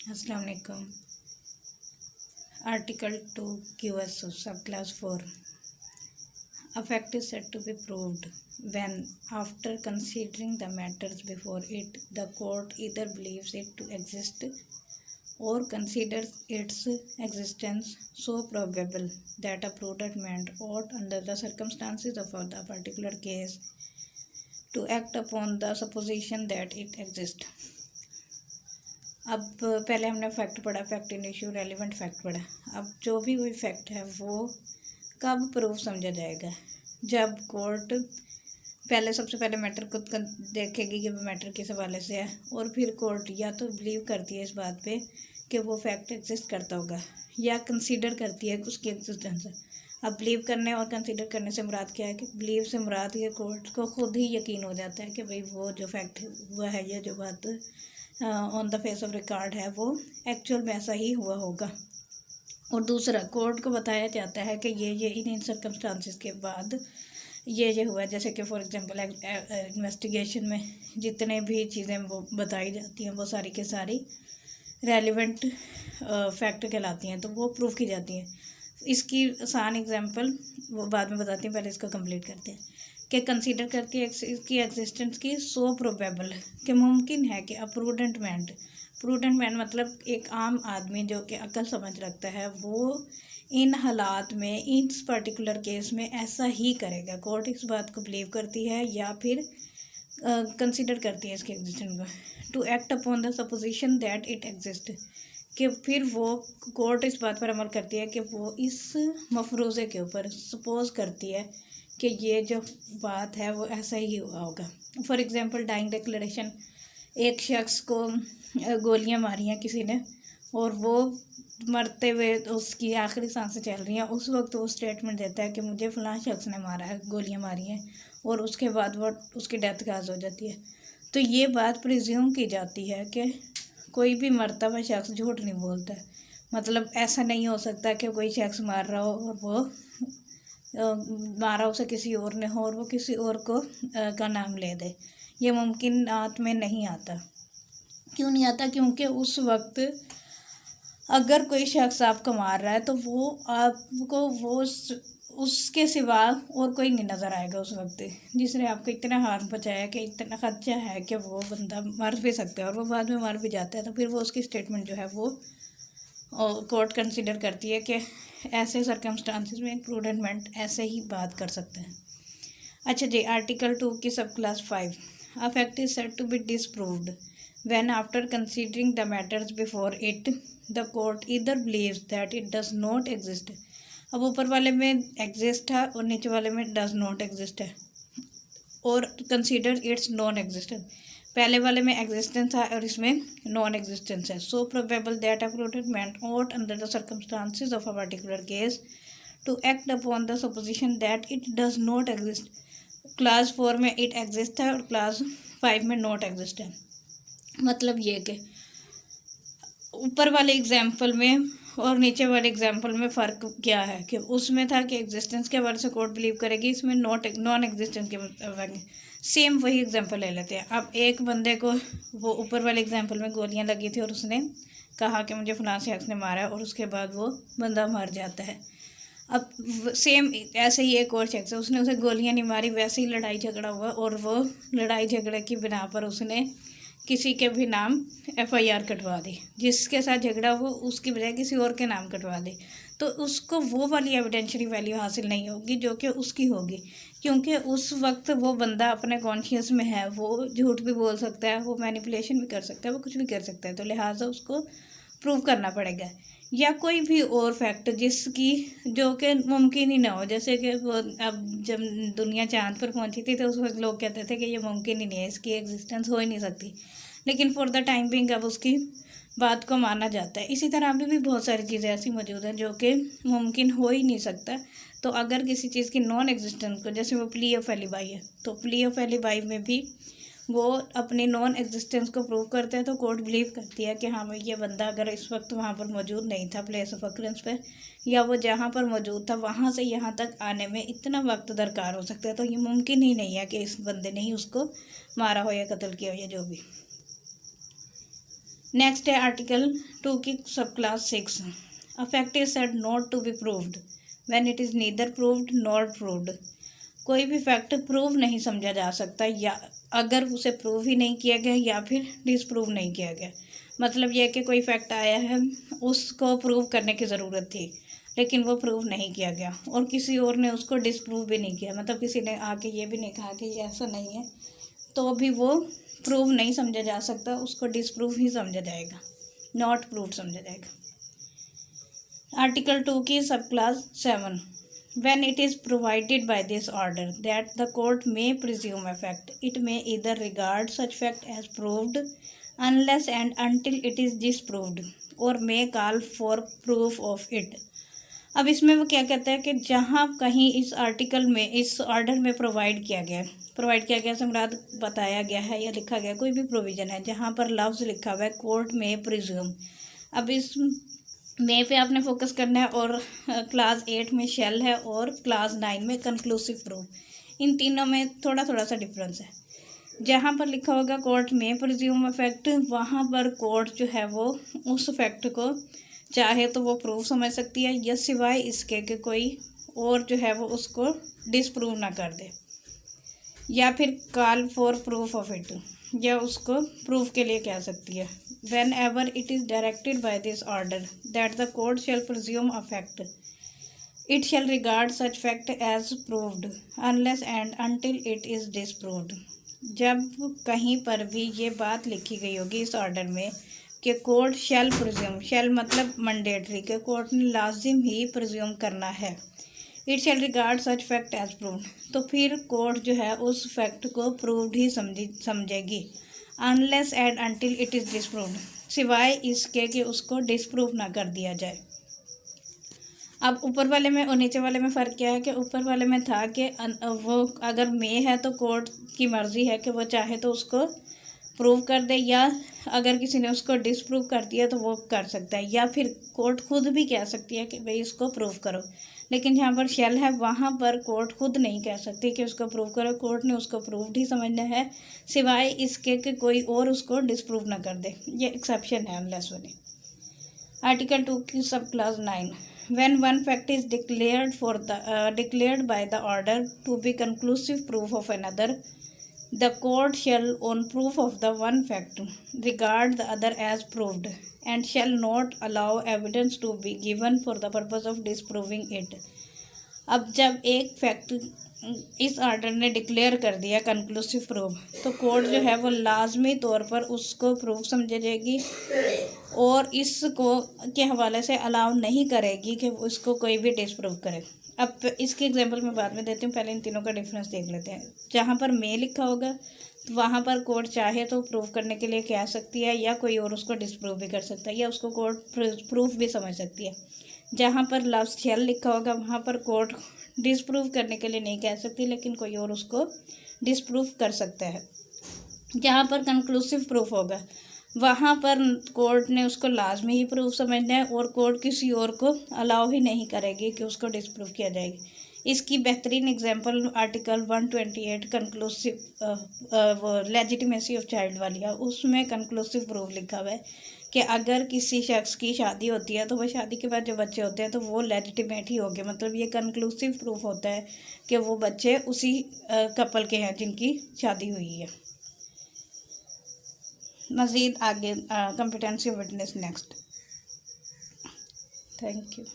अस्सलाम वालेकुम। Article 2 QSO subclass 4. A fact is said to be proved when, after considering the matters before it, the court either believes it to exist or considers its existence so probable that a prudent man ought, under the circumstances of the particular case, to act upon the supposition that it exists. अब पहले हमने fact पढ़ा, fact in issue, relevant fact पढ़ा। अब जो भी कोई fact है वो कब प्रूफ समझा जाएगा? जब कोर्ट पहले सबसे पहले मैटर को देखेगी कि वो मैटर किस हवाले से है, और फिर कोर्ट या तो बिलीव करती है इस बात पे कि वो फैक्ट एग्जिस्ट करता होगा, या कंसीडर करती है उसकी एग्जिस्टेंस। अब बिलीव करने और कंसीडर करने से मुराद क्या है कि बिलीव से मुराद ये कोर्ट को खुद ही यकीन हो जाता है कि भाई वो जो फैक्ट हुआ है या जो बात on the face of record है वो एक्चुअल में ऐसा ही हुआ होगा। और दूसरा, कोर्ट को बताया जाता है कि ये इन सर्कमस्टांसिस के बाद ये हुआ है। जैसे कि फॉर एग्जांपल इन्वेस्टिगेशन में जितने भी चीज़ें वो बताई जाती हैं वो सारी के सारी रेलिवेंट फैक्ट कहलाती हैं, तो वो प्रूफ की जाती हैं। इसकी आसान एग्जांपल वो बाद में बताती हैं, पहले इसको कंप्लीट करते हैं कि कंसीडर करती है इसकी एग्जिस्टेंस की सो प्रोबेबल कि मुमकिन है कि प्रूडेंट मैन मतलब एक आम आदमी जो कि अक्ल समझ रखता है, वो इन हालात में इस पर्टिकुलर केस में ऐसा ही करेगा। कोर्ट इस बात को बिलीव करती है या फिर कंसीडर करती है इसके एग्जिस्टेंस को, to act upon the supposition that it exist, कि फिर वो कोर्ट इस बात पर अमल करती है कि वो इस मफरूज़े के ऊपर सपोज करती है कि ये जो बात है वो ऐसा ही हुआ होगा। फॉर एग्जांपल डाइंग डिक्लेरेशन, एक शख्स को गोलियां मारी हैं किसी ने और वो मरते हुए उसकी आखिरी सांसें चल रही हैं, उस वक्त वो स्टेटमेंट देता है कि मुझे फ़लाँ शख्स ने मारा है, गोलियां मारी हैं, और उसके बाद वो उसकी डेथ काज हो जाती है। तो ये बात प्रिज्यूम की जाती है कि कोई भी मरता हुआ शख्स झूठ नहीं बोलता है। मतलब ऐसा नहीं हो सकता कि कोई शख्स मार रहा हो और वो मारा उसे किसी और ने हो और वो किसी और को का नाम ले दे। ये मुमकिनात में नहीं आता। क्यों नहीं आता? क्योंकि उस वक्त अगर कोई शख्स आपको मार रहा है तो वो आपको वो उसके सिवा और कोई नहीं नज़र आएगा उस वक्त, जिसने आपको इतना हार्म पहुँचाया कि इतना खदशा है कि वो बंदा मर भी सकता है और वो बाद में मर भी जाता है, तो फिर वो उसकी स्टेटमेंट जो है वो कोर्ट कंसीडर करती है कि ऐसे सर्कमस्टांसिस में प्रूडेंट मैन ऐसे ही बात कर सकते हैं। अच्छा जी, आर्टिकल 2 की sub class 5, a fact is said to be disproved when, after considering the matters before it, the court either believes that it does not exist. अब ऊपर वाले में एग्जिस्ट है और नीचे वाले में डज नॉट एग्जिस्ट है, और कंसीडर इट्स नॉन एग्जिस्टेंस। पहले वाले में एग्जिस्टेंस है और इसमें नॉन एग्जिस्टेंस है। So probable that a prudent man ought, under the circumstances of a particular case, to act upon the supposition that it does not exist. Class 4 में it exist है और क्लास 5 में not exist है। मतलब ये कि ऊपर वाले एग्जाम्पल में और नीचे वाले एग्जाम्पल में फ़र्क क्या है कि उसमें था कि एग्जिस्टेंस के बारे से कोर्ट बिलीव करेगी, इसमें नॉन एग्जिस्टेंस के सेम वही एग्जाम्पल ले लेते हैं। अब एक बंदे को वो ऊपर वाले एग्जाम्पल में गोलियां लगी थी और उसने कहा कि मुझे फलां शख्स ने मारा है, और उसके बाद वो बंदा मर जाता है। अब सेम ऐसे ही एक और शख्स है, उसने उसे गोलियां नहीं मारी, वैसे ही लड़ाई झगड़ा हुआ और वो लड़ाई झगड़े की बिना पर उसने किसी के भी नाम FIR कटवा दी, जिसके साथ झगड़ा हो उसकी बजाय किसी और के नाम कटवा दे, तो उसको वो वाली एविडेंशियरी वैल्यू हासिल नहीं होगी जो कि उसकी होगी, क्योंकि उस वक्त वो बंदा अपने कॉन्शियस में है, वो झूठ भी बोल सकता है, वो मैनिपुलेशन भी कर सकता है, वो कुछ भी कर सकता है, तो लिहाजा उसको प्रूव करना पड़ेगा। या कोई भी और फैक्ट जिसकी जो कि मुमकिन ही ना हो, जैसे कि वो अब जब दुनिया चांद पर पहुंची थी तो उस वक्त लोग कहते थे कि ये मुमकिन ही नहीं है, इसकी एग्जिस्टेंस हो ही नहीं सकती, लेकिन फॉर द टाइम बिंग अब उसकी बात को माना जाता है। इसी तरह अभी भी बहुत सारी चीज़ें ऐसी मौजूद हैं जो कि मुमकिन हो ही नहीं सकता। तो अगर किसी चीज़ की नॉन एग्जिस्टेंस को, जैसे वो प्ली ऑफ एलिबाई है, तो प्ली ऑफ एलिबाई में भी वो अपनी नॉन एग्जिस्टेंस को प्रूव करते हैं, तो कोर्ट बिलीव करती है कि हाँ भाई ये बंदा अगर इस वक्त वहाँ पर मौजूद नहीं था प्लेस ऑफ अक्रेंस पर, या वो जहाँ पर मौजूद था वहाँ से यहाँ तक आने में इतना वक्त दरकार हो सकता है, तो ये मुमकिन ही नहीं है कि इस बंदे ने ही उसको मारा हो या कत्ल किया हो या जो भी। नेक्स्ट है आर्टिकल 2 की sub class 6। A fact is said not to be proved when it is neither proved nor proved. कोई भी फैक्ट प्रूव नहीं समझा जा सकता या अगर उसे प्रूव ही नहीं किया गया या फिर डिसप्रूव नहीं किया गया। मतलब यह कि कोई फैक्ट आया है, उसको प्रूव करने की ज़रूरत थी लेकिन वो प्रूव नहीं किया गया और किसी और ने उसको डिसप्रूव भी नहीं किया, मतलब किसी ने आके ये भी नहीं कहा कि ये ऐसा नहीं है, तो भी वो प्रूव नहीं समझा जा सकता, उसको डिसप्रूव ही समझा जाएगा, नॉट प्रूव समझा जाएगा। आर्टिकल 2 की sub class 7। When it is provided by this order that the court may presume a fact, it may either regard such fact as proved unless and until it is disproved or may call for proof of it। अब इसमें वो क्या कहता है कि जहाँ कहीं इस आर्टिकल में, इस ऑर्डर में प्रोवाइड किया गया से मुराद बताया गया है या लिखा गया कोई भी प्रोविज़न है जहाँ पर लफ्ज़ लिखा हुआ है कोर्ट में प्रिज्यूम। अब इस में पे आपने फोकस करना है और क्लास 8 में शेल है और क्लास 9 में कंक्लूसिव प्रूफ। इन तीनों में थोड़ा थोड़ा सा डिफरेंस है। जहाँ पर लिखा होगा कोर्ट में प्रिज्यूम फैक्ट, वहाँ पर कोर्ट जो है वो उस फैक्ट को चाहे तो वो प्रूफ समझ सकती है या सिवाय इसके कि कोई और जो है वो उसको डिसप्रूव ना कर दे, या फिर call for proof of it, या उसको प्रूफ के लिए कह सकती है। Whenever it is directed by this order that the court shall presume a fact, it shall regard such fact as proved unless and until it is disproved। जब कहीं पर भी ये बात लिखी गई होगी इस ऑर्डर में कि कोर्ट शैल प्रिज्यूम, शैल मतलब मैंडेटरी, के कोर्ट ने लाजिम ही प्रिज्यूम करना है, it shall regard such fact as proved, तो फिर कोर्ट जो है उस फैक्ट को प्रूव्ड ही समझेगी, unless and until it is disproved, सिवाय इसके कि उसको डिसप्रूव ना कर दिया जाए। अब ऊपर वाले में और नीचे वाले में फ़र्क क्या है कि ऊपर वाले में था कि वो अगर मे है तो कोर्ट की मर्ज़ी है कि वो चाहे तो उसको प्रूव कर दे, या अगर किसी ने उसको डिसप्रूव कर दिया तो वो कर सकता है, या फिर कोर्ट खुद भी कह सकती है कि भाई इसको प्रूव करो। लेकिन जहाँ पर शेल है वहाँ पर कोर्ट खुद नहीं कह सकती कि उसको प्रूव करो, कोर्ट ने उसको प्रूव्ड ही समझना है सिवाय इसके कि कोई और उसको डिसप्रूव ना कर दे। ये एक्सेप्शन है अनलेस वाली। आर्टिकल 2 की sub class 9। When one fact is declared by the order to be conclusive proof of another, the court shall, on proof of the one fact, regard the other as proved and shall not allow evidence to be given for the purpose of disproving it। अब जब एक fact इस order ने declare कर दिया conclusive proof, तो court जो है वो लाजमी तौर पर उसको प्रूफ समझेगी और इसको के हवाले से अलाउ नहीं करेगी कि उसको कोई भी डिसप्रूव करे। अब इसकी एग्जांपल मैं बाद में देती हूँ, पहले इन तीनों का डिफरेंस देख लेते हैं। जहाँ पर मे लिखा होगा तो वहाँ पर कोर्ट चाहे तो प्रूव करने के लिए कह सकती है या कोई और उसको डिसप्रूव भी कर सकता है या उसको कोर्ट प्रूफ भी समझ सकती है। जहाँ पर लफ्ज़ शेल लिखा होगा वहाँ पर कोर्ट डिसप्रूव करने के लिए नहीं कह सकती लेकिन कोई और उसको डिसप्रूव कर सकता है। जहाँ पर कंक्लूसिव प्रूफ होगा वहाँ पर कोर्ट ने उसको लाजमी ही प्रूफ समझना है और कोर्ट किसी और को अलाउ ही नहीं करेगी कि उसको डिसप्रूव किया जाएगी। इसकी बेहतरीन एग्जांपल आर्टिकल 128 कंक्लूसिव वो लेजिटिमेसी ऑफ चाइल्ड वाली है, उसमें कंक्लूसिव प्रूफ लिखा हुआ है कि अगर किसी शख्स की शादी होती है तो वह शादी के बाद जो बच्चे होते हैं तो वो लेजिटिमेट ही हो गए, मतलब ये कंक्लूसिव प्रूफ होता है कि वो बच्चे उसी कपल के हैं जिनकी शादी हुई है। मज़ीद आगे competency witness next. Thank you.